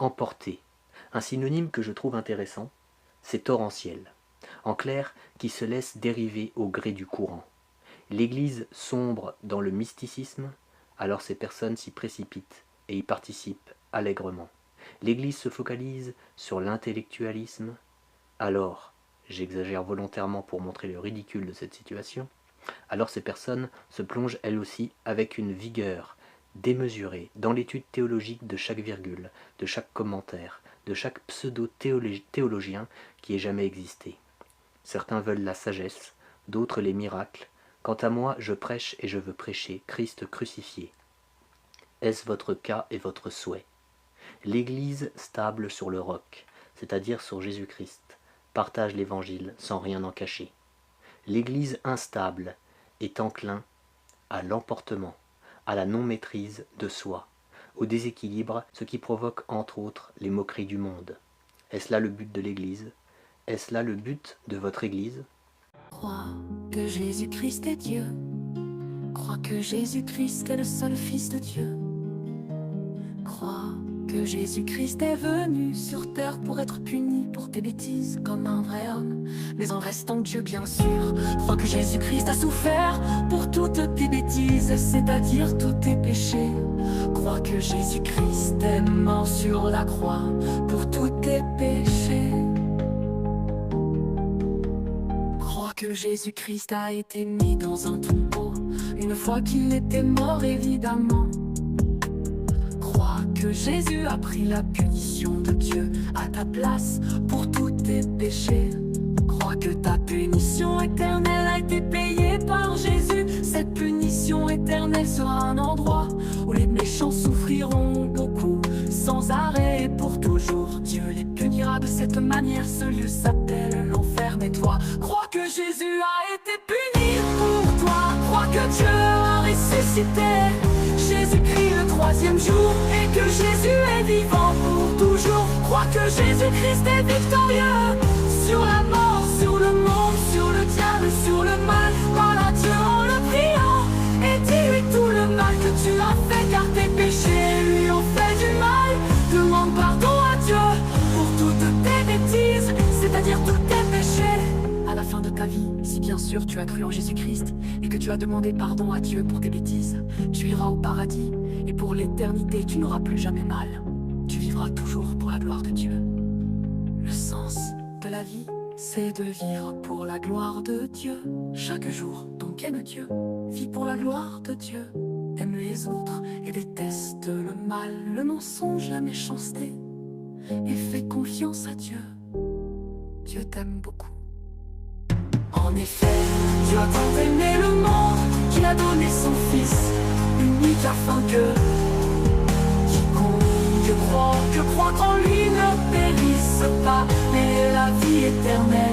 emporter. Un synonyme que je trouve intéressant, c'est torrentiel. En clair, qui se laisse dériver au gré du courant. L'Église sombre dans le mysticisme, alors ces personnes s'y précipitent et y participent allègrement. L'Église se focalise sur l'intellectualisme, alors, j'exagère volontairement pour montrer le ridicule de cette situation, alors ces personnes se plongent elles aussi avec une vigueur démesurée dans l'étude théologique de chaque virgule, de chaque commentaire, de chaque pseudo-théologien qui ait jamais existé. Certains veulent la sagesse, d'autres les miracles. Quant à moi, je prêche et je veux prêcher Christ crucifié. Est-ce votre cas et votre souhait? L'Église stable sur le roc, c'est-à-dire sur Jésus-Christ, partage l'Évangile sans rien en cacher. L'Église instable est enclin à l'emportement, à la non-maîtrise de soi, au déséquilibre, ce qui provoque entre autres les moqueries du monde. Est-ce là le but de l'Église? Est-ce là le but de votre Église? Crois que Jésus-Christ est Dieu. Crois que Jésus-Christ est le seul Fils de Dieu. Crois que Jésus-Christ est venu sur terre pour être puni pour tes bêtises comme un vrai homme, mais en restant Dieu bien sûr. Crois que Jésus-Christ a souffert pour toutes tes bêtises, c'est-à-dire tous tes péchés. Crois que Jésus-Christ est mort sur la croix pour tous tes péchés. Crois que Jésus-Christ a été mis dans un tombeau une fois qu'il était mort évidemment. Crois que Jésus a pris la punition de Dieu à ta place pour tous tes péchés. Crois que ta punition éternelle a été payée par Jésus. Cette punition éternelle sera un endroit où les méchants souffriront beaucoup, sans arrêt et pour toujours. Dieu les punira de cette manière, ce lieu s'appelle l'enfer. Mais toi, crois que Jésus a été puni pour toi. Crois que Dieu a ressuscité Jésus-Christ le troisième jour et que Jésus est vivant pour toujours. Crois que Jésus-Christ est victorieux sur la mort, sur le monde, sur le diable, sur le mal. Parle à Dieu en le priant et dis-lui tout le mal que tu as fait, car tes péchés lui ont fait du mal. Demande pardon à Dieu pour toutes tes bêtises, c'est-à-dire tous tes péchés. À la fin de ta vie, si bien sûr tu as cru en Jésus-Christ et que tu as demandé pardon à Dieu pour tes bêtises, tu iras au paradis et pour l'éternité tu n'auras plus jamais mal. Tu vivras toujours pour la gloire de Dieu. Le sens de la vie, c'est de vivre pour la gloire de Dieu. Chaque jour, donc aime Dieu, vis pour la gloire de Dieu. Aime les autres et déteste le mal, le mensonge, la méchanceté, et fais confiance à Dieu. Dieu t'aime beaucoup. En effet, Dieu a tant aimé le monde qu'il a donné son Fils unique afin que quiconque croit en lui ne périsse pas, mais la vie éternelle.